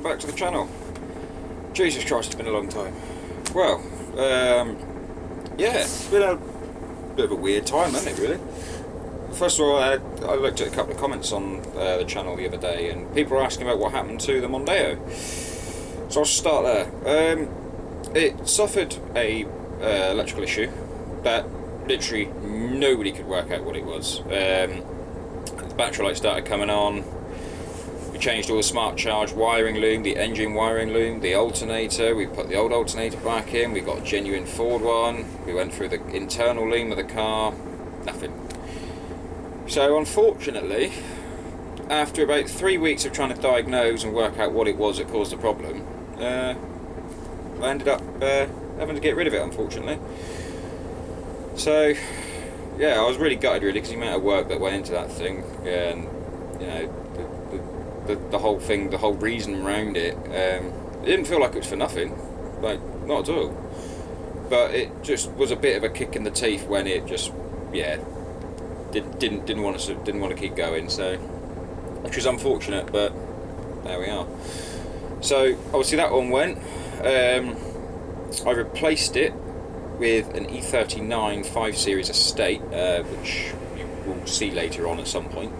welcome back to the channel. Jesus Christ, it's been a long time. Well, yeah, it's been a bit of a weird time, hasn't it, really? First of all, I looked at a couple of comments on the channel the other day, and people were asking about what happened to the Mondeo. So I'll start there. It suffered a electrical issue that literally nobody could work out what it was. The battery light started coming on. We changed all the smart charge wiring loom, the engine wiring loom, the alternator. We put the old alternator back in. We got a genuine Ford one. We went through the internal loom of the car. Nothing. So unfortunately, after about 3 weeks of trying to diagnose and work out what it was that caused the problem, I ended up having to get rid of it, unfortunately. So yeah, I was really gutted, really, because the amount of work that went into that thing, and you know, the whole thing, the whole reason around it, it didn't feel like it was for nothing, like, not at all. But it just was a bit of a kick in the teeth when it just, yeah, didn't want to keep going. So, which was unfortunate, but there we are. So obviously that one went. I replaced it with an E39 5 Series Estate, which you will see later on at some point.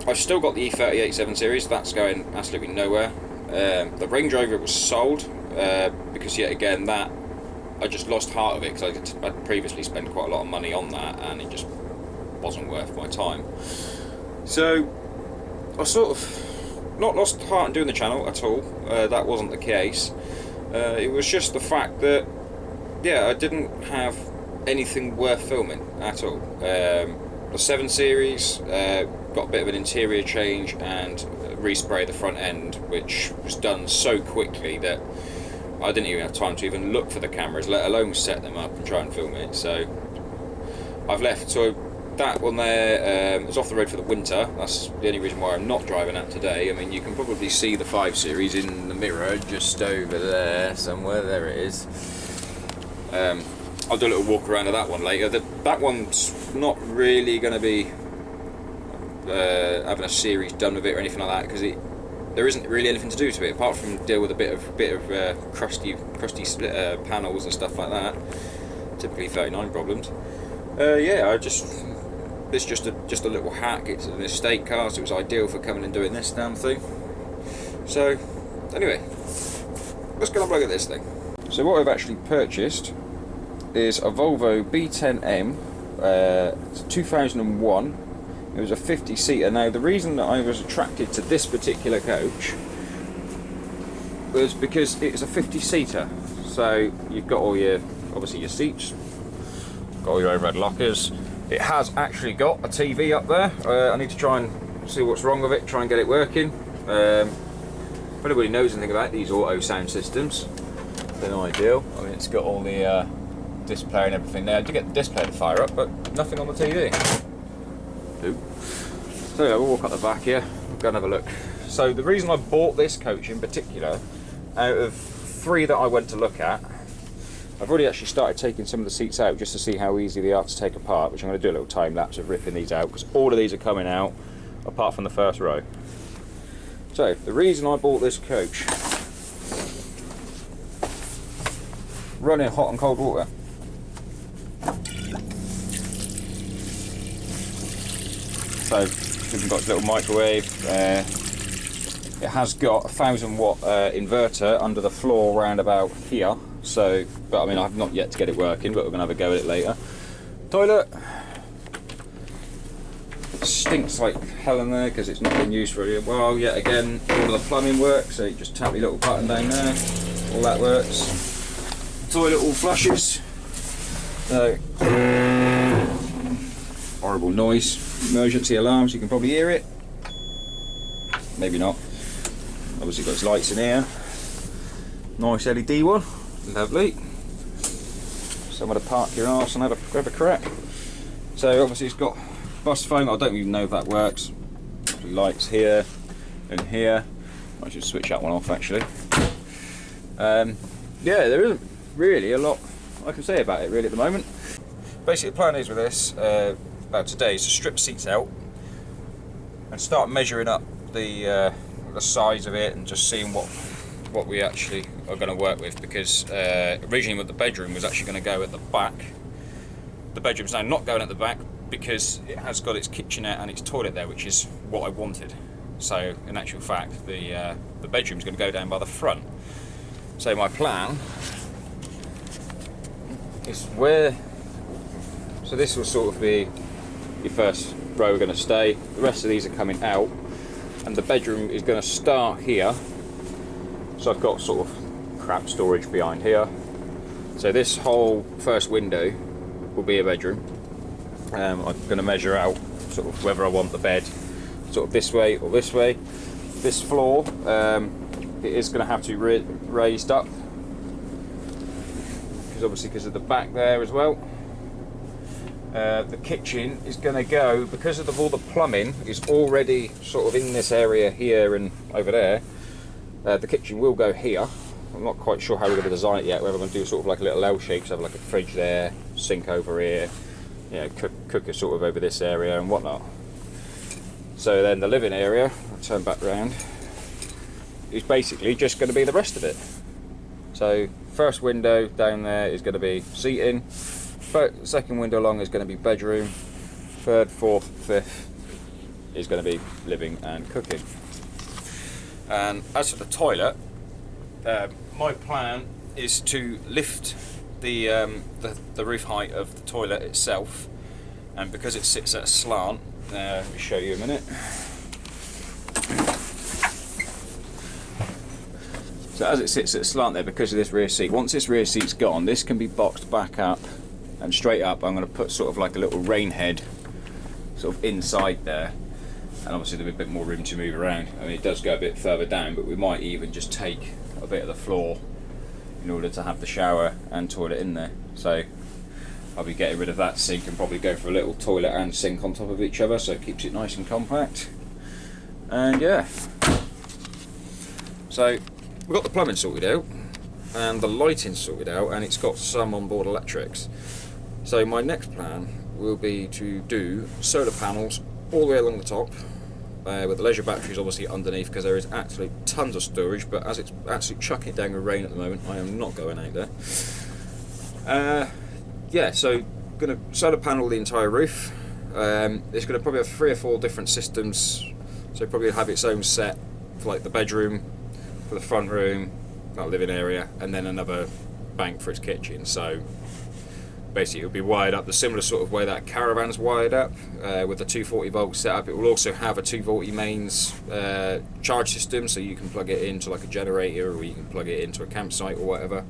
I've still got the E38 7 Series, that's going absolutely nowhere. The Range Rover was sold, because yet again that, I just lost heart of it, because I'd previously spent quite a lot of money on that, and it just wasn't worth my time. So I sort of not lost heart in doing the channel at all, that wasn't the case. It was just the fact that, yeah, I didn't have anything worth filming at all. The 7 Series got a bit of an interior change and respray the front end, which was done so quickly that I didn't even have time to even look for the cameras, let alone set them up and try and film it. So I've left. So that one there is off the road for the winter. That's the only reason why I'm not driving that today. I mean, you can probably see the 5 Series in the mirror just over there somewhere. There it is. I'll do a little walk around of that one later. That one's not really going to be having a series done with it or anything like that, because there isn't really anything to do to it apart from deal with a bit of crusty split panels and stuff like that. Typically 39 problems. Yeah, it's just a little hack. It's an estate car, so it was ideal for coming and doing this damn thing. So anyway, let's go and look at this thing. So what I've actually purchased is a Volvo B10m. It's 2001. It was a 50-seater. Now, the reason that I was attracted to this particular coach was because it's a 50-seater. So you've got all your, obviously your seats, got all your overhead lockers. It has actually got a TV up there. I need to try and see what's wrong with it, try and get it working. If anybody knows anything about these auto sound systems, they're not ideal. I mean, it's got all the display and everything there. I did get the display to fire up, but nothing on the TV. Nope. So yeah, we'll walk up the back here, go and have a look. So the reason I bought this coach in particular, out of 3 that I went to look at, I've already actually started taking some of the seats out just to see how easy they are to take apart, which I'm going to do a little time lapse of ripping these out, because all of these are coming out apart from the first row. So the reason I bought this coach: running hot and cold water. So we've got a little microwave. It has got a 1000-watt inverter under the floor round about here. So, but I mean, I've not yet to get it working, but we're gonna have a go at it later. Toilet. It stinks like hell in there because it's not been used for a while. Yet again, all of the plumbing works. So you just tap your little button down there. All that works. Toilet all flushes. So horrible noise. Emergency alarms, you can probably hear it. Maybe not. Obviously got its lights in here. Nice LED one. Lovely. Somewhere to park your arse and have a crack. So obviously it's got bus phone. I don't even know if that works. Lights here and here. I should switch that one off actually. Yeah, there isn't really a lot I can say about it really at the moment. Basically the plan is with this today is to strip seats out and start measuring up the the size of it and just seeing what we actually are going to work with, because originally what the bedroom was actually going to go at the back. The bedroom's now not going at the back because it has got its kitchenette and its toilet there, which is what I wanted. So in actual fact, the bedroom's going to go down by the front. So my plan is so this will sort of be your first row. We're going to stay. The rest of these are coming out, and the bedroom is going to start here. So I've got sort of crap storage behind here. So this whole first window will be a bedroom. I'm going to measure out sort of whether I want the bed sort of this way or this way. This floor, it is going to have to be raised up, because obviously because of the back there as well. The kitchen is going to go, because of all the plumbing is already sort of in this area here and over there. The kitchen will go here. I'm not quite sure how we're going to design it yet, whether I'm going to do sort of like a little L shape, so have like a fridge there, sink over here, you know, cooker sort of over this area and whatnot. So then the living area, I'll turn back round, is basically just going to be the rest of it. So first window down there is going to be seating, second window along is going to be bedroom, third, fourth, fifth is going to be living and cooking. And as for the toilet, my plan is to lift the roof height of the toilet itself, and because it sits at a slant, let me show you a minute. So as it sits at a slant there, because of this rear seat, once this rear seat's gone, this can be boxed back up and straight up. I'm going to put sort of like a little rain head sort of inside there. And obviously there'll be a bit more room to move around. I mean, it does go a bit further down, but we might even just take a bit of the floor in order to have the shower and toilet in there. So I'll be getting rid of that sink and probably go for a little toilet and sink on top of each other, so it keeps it nice and compact. And yeah, so we've got the plumbing sorted out and the lighting sorted out, and it's got some onboard electrics. So my next plan will be to do solar panels all the way along the top, with the leisure batteries obviously underneath, because there is actually tons of storage, but as it's actually chucking it down with rain at the moment, I am not going out there. Yeah, so going to solar panel the entire roof. It's going to probably have 3 or 4 different systems, so probably have its own set for like the bedroom, for the front room, that living area, and then another bank for its kitchen. So basically it'll be wired up the similar sort of way that caravan's wired up, with the 240 volt setup. It will also have a 240 mains charge system, so you can plug it into like a generator, or you can plug it into a campsite or whatever,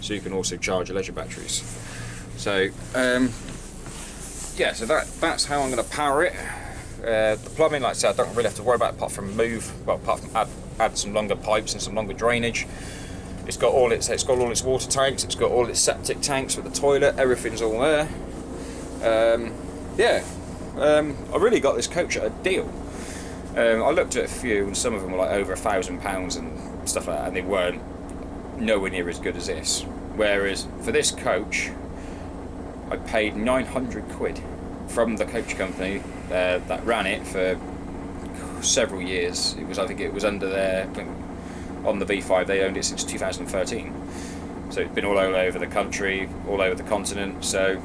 so you can also charge your leisure batteries. So yeah, so that's how I'm going to power it. The plumbing, like I said, I don't really have to worry about, apart from add some longer pipes and some longer drainage. It's got all its water tanks, it's got all its septic tanks with the toilet, everything's all there. Yeah, I really got this coach at a deal. I looked at a few, and some of them were like over £1,000 and stuff like that, and they weren't nowhere near as good as this. Whereas for this coach, I paid 900 quid from the coach company that ran it for several years. I think it was under their, on the V5, they owned it since 2013. So it's been all over the country, all over the continent. So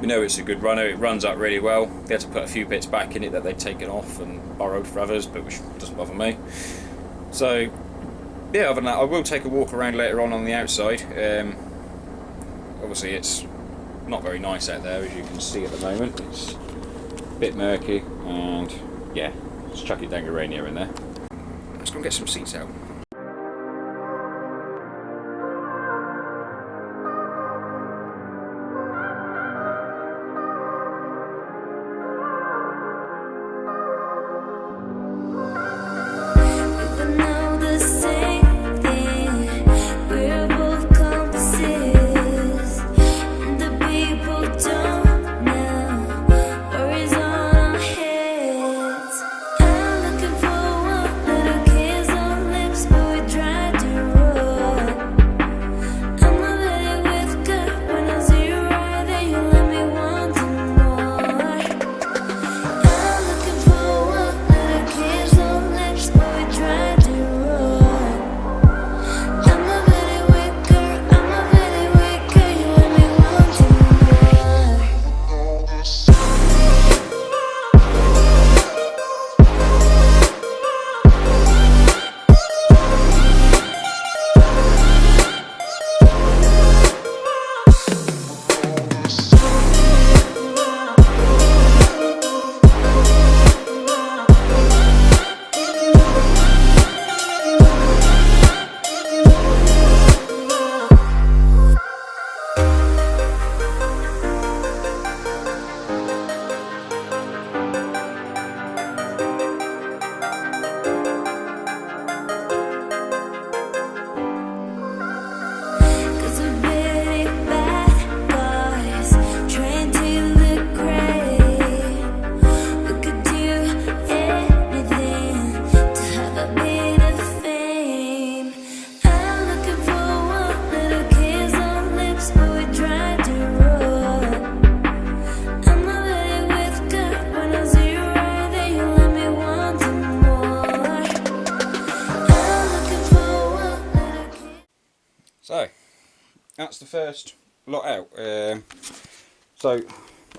we know it's a good runner. It runs up really well. They had to put a few bits back in it that they'd taken off and borrowed for others, but which doesn't bother me. So yeah, other than that, I will take a walk around later on the outside. Obviously it's not very nice out there, as you can see at the moment. It's a bit murky, and yeah, let's chuck it down your rain here and there. Let's go and get some seats out. So that's the first lot out. So as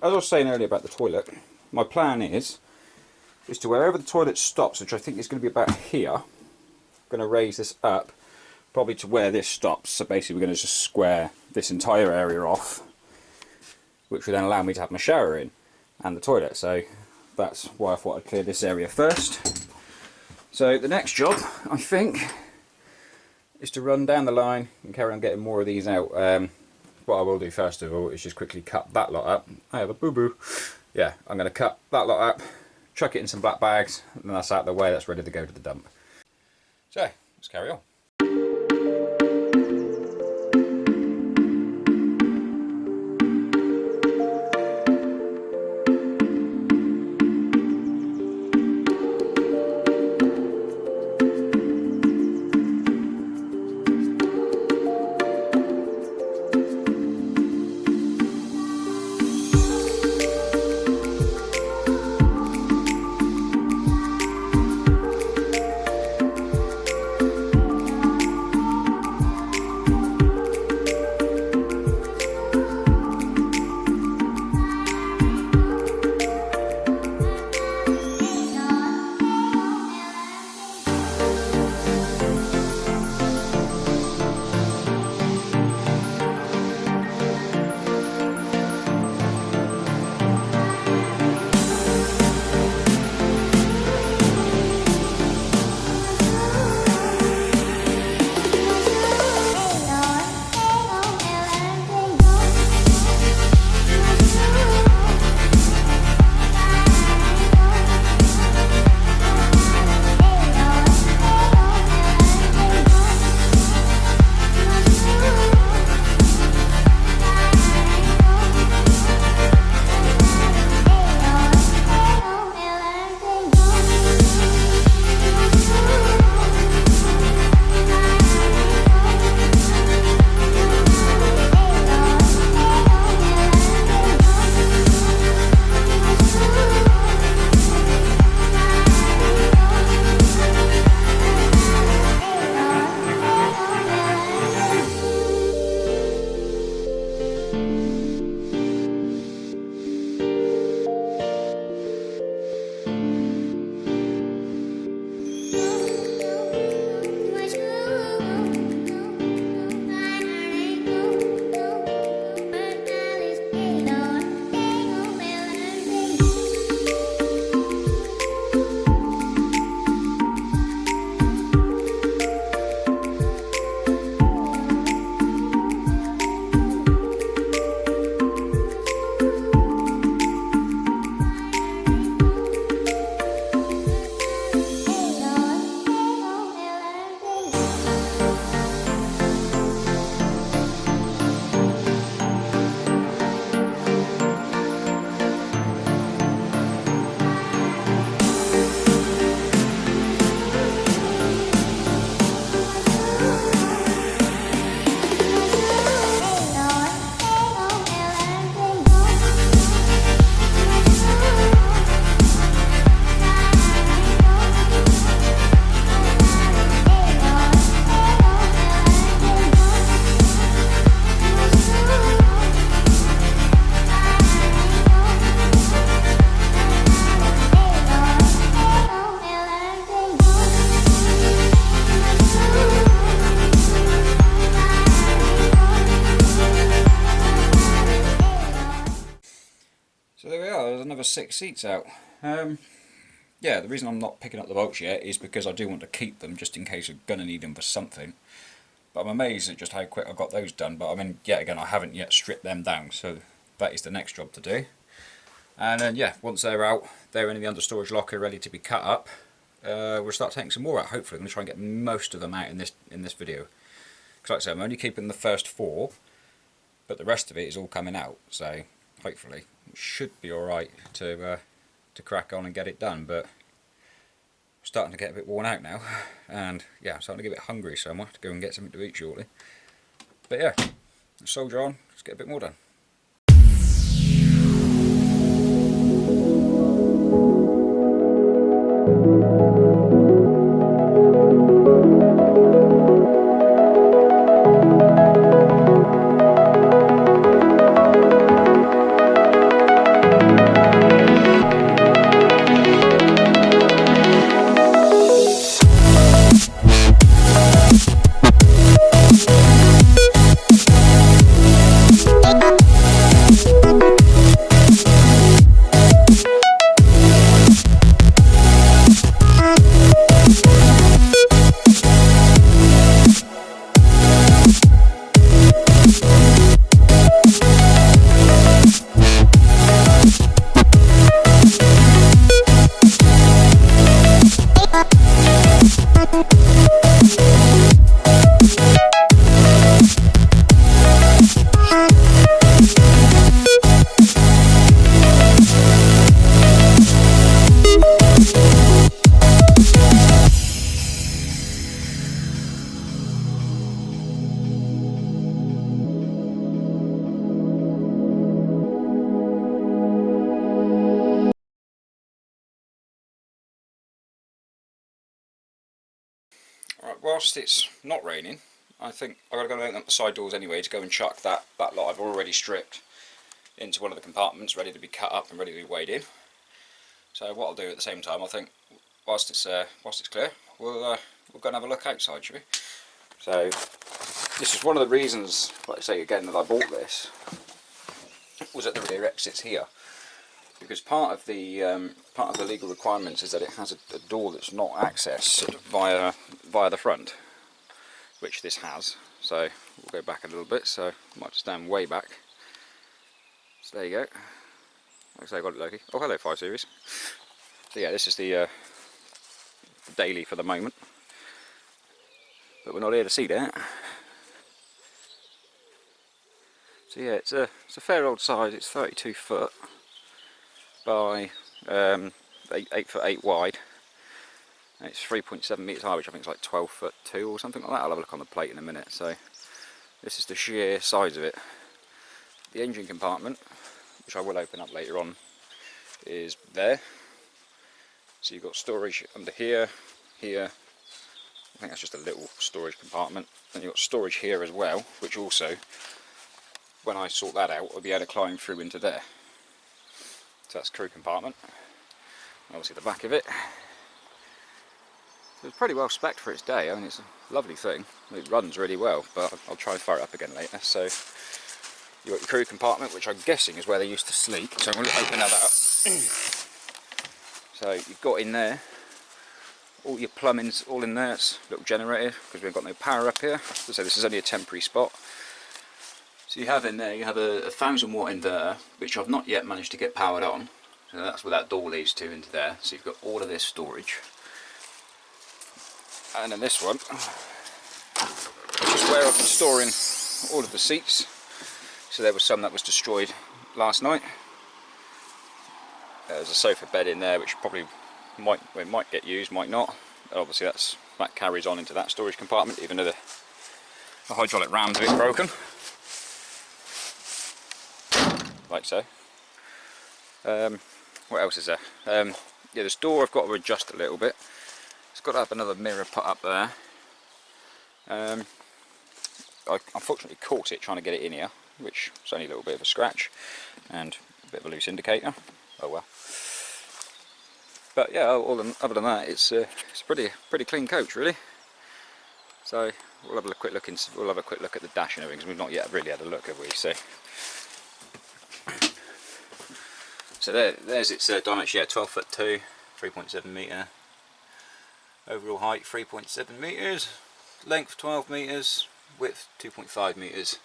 I was saying earlier about the toilet, my plan is to wherever the toilet stops, which I think is going to be about here, I'm going to raise this up probably to where this stops. So basically we're going to just square this entire area off, which will then allow me to have my shower in and the toilet. So that's why I thought I'd clear this area first. So the next job, I think, is to run down the line and carry on getting more of these out. What I will do first of all is just quickly cut that lot up. I have a boo-boo. Yeah, I'm going to cut that lot up, chuck it in some black bags, and that's out of the way, that's ready to go to the dump. So, let's carry on. So there we are, there's another 6 seats out. Yeah, the reason I'm not picking up the bolts yet is because I do want to keep them just in case I'm going to need them for something. But I'm amazed at just how quick I got those done. But I mean, yet again, I haven't yet stripped them down, so that is the next job to do. And then yeah, once they're out, they're in the understorage locker ready to be cut up. We'll start taking some more out. Hopefully, I'm going to try and get most of them out in this video. Because like I said, I'm only keeping the first 4, but the rest of it is all coming out. So hopefully, it should be all right to crack on and get it done. But I'm starting to get a bit worn out now, and yeah, I'm starting to get a bit hungry, so I might have to go and get something to eat shortly. But yeah, soldier on. Let's get a bit more done. whilst it's not raining, I think I've got to go and open up the side doors anyway to go and chuck that lot I've already stripped into one of the compartments, ready to be cut up and ready to be weighed in. So what I'll do at the same time, I think, whilst it's clear, we'll go and have a look outside, shall we? So this is one of the reasons, like I say again, that I bought this, was at the rear exits here, because part of the legal requirements is that it has a door that's not accessed via the front, which this has. So we'll go back a little bit, so I might stand way back. So there you go. Like I say, I got it, Loki. Oh, hello 5 Series. So yeah, this is the daily for the moment, but we're not here to see that. So yeah, it's a fair old size. It's 32 foot by 8 foot 8 wide. And it's 3.7 metres high, which I think is like 12 foot 2 or something like that. I'll have a look on the plate in a minute. So this is the sheer size of it. The engine compartment, which I will open up later on, is there. So you've got storage under here, here. I think that's just a little storage compartment. And you've got storage here as well, which also, when I sort that out, I'll be able to climb through into there. So that's the crew compartment. Obviously the back of it. So it's pretty well spec'd for its day. I mean, it's a lovely thing. It runs really well, but I'll try and fire it up again later. So you've got your crew compartment, which I'm guessing is where they used to sleep. So I'm going to open that up. So you've got in there all your plumbing's all in there. It's a little generator because we've got no power up here. So this is only a temporary spot. So you have in there, you have a 1000 watt inverter, which I've not yet managed to get powered on. So that's where that door leads to, into there. So you've got all of this storage. And then this one, which is where I've been storing all of the seats. So there was some that was destroyed last night. There's a sofa bed in there, which probably might get used, might not. Obviously that carries on into that storage compartment, even though the hydraulic ram's a bit broken. Like so. What else is there? Yeah, this door I've got to adjust a little bit. It's got to have another mirror put up there. I unfortunately caught it trying to get it in here, which is only a little bit of a scratch and a bit of a loose indicator. Oh well. But yeah, other than that, it's a pretty clean coach, really. So we'll have a quick look at the dash and everything, because we've not yet really had a look, have we? So there's its dimension. Yeah, 12 foot 2, 3.7 metre. Overall height 3.7 metres, length 12 metres, width 2.5 metres.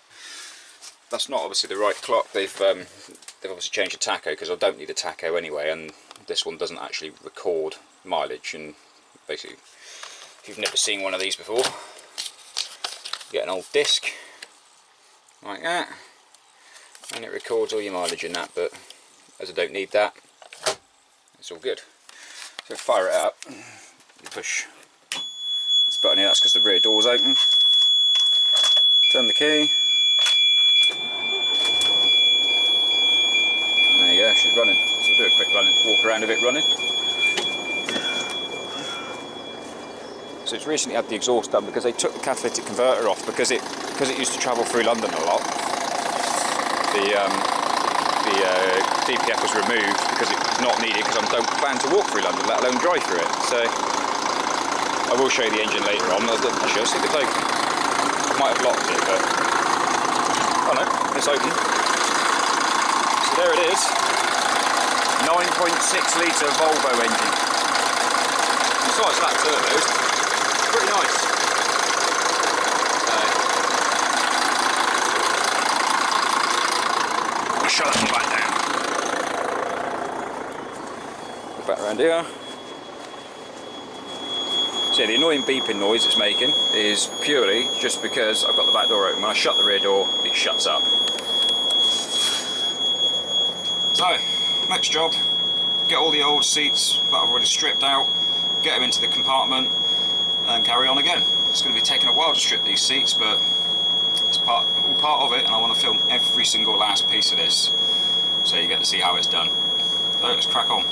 That's not obviously the right clock. They've obviously changed the tacho, because I don't need a tacho anyway, and this one doesn't actually record mileage. And basically, if you've never seen one of these before, you get an old disc like that, and it records all your mileage in that. But as I don't need that, it's all good. So fire it up. You push this button here. That's because the rear door's open. Turn the key. There you go, she's running. So we'll do a quick walk around a bit running. So it's recently had the exhaust done because they took the catalytic converter off because it used to travel through London a lot. The DPF was removed because it was not needed, because I don't plan to walk through London, let alone drive through it. So I will show you the engine later on. Actually, I think it's like, I might have locked it, but oh no, it's open. So there it is, 9.6 litre Volvo engine. Besides that turbos, pretty nice. I'll shut that one back down. Go back around here. So yeah, the annoying beeping noise it's making is purely just because I've got the back door open. When I shut the rear door, it shuts up. So, next job, get all the old seats that I've already stripped out, get them into the compartment and carry on again. It's going to be taking a while to strip these seats, but it's all part of it, and I want to film every single last piece of this so you get to see how it's done. So let's crack on.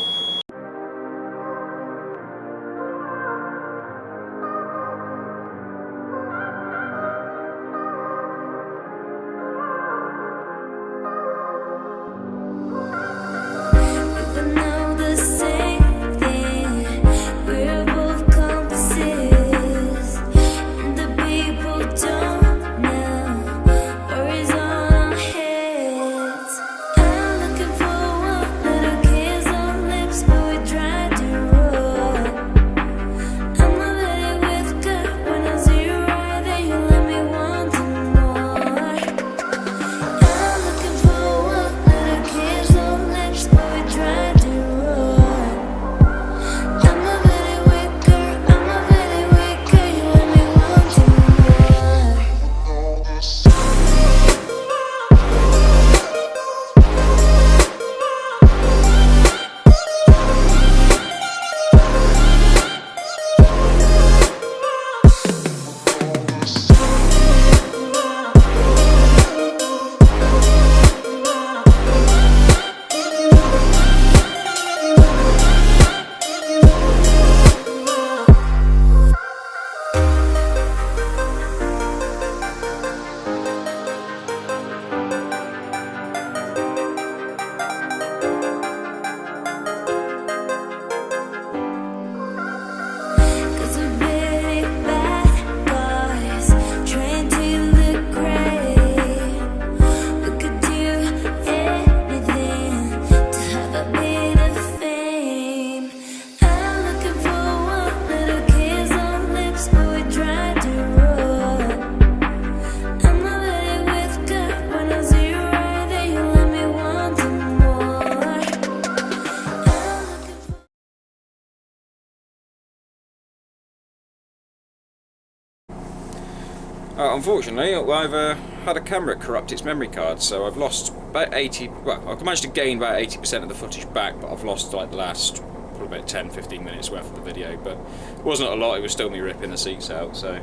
Unfortunately, I've had a camera corrupt its memory card, so I've lost about 80. Well, I've managed to gain about 80% of the footage back, but I've lost like the last probably about 10-15 minutes worth of the video. But it wasn't a lot. It was still me ripping the seats out. So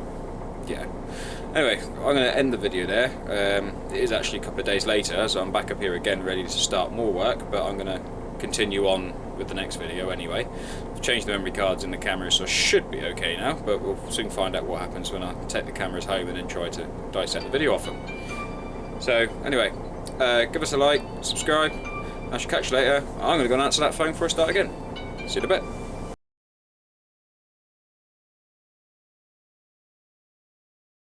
yeah. Anyway, I'm going to end the video there. It is actually a couple of days later, so I'm back up here again, ready to start more work. But I'm going to continue on with the next video anyway. I've changed the memory cards in the camera, so I should be okay now, but we'll soon find out what happens when I take the cameras home and then try to dissect the video off them. So anyway, give us a like, subscribe, I shall catch you later. I'm going to go and answer that phone before I start again. See you in a bit.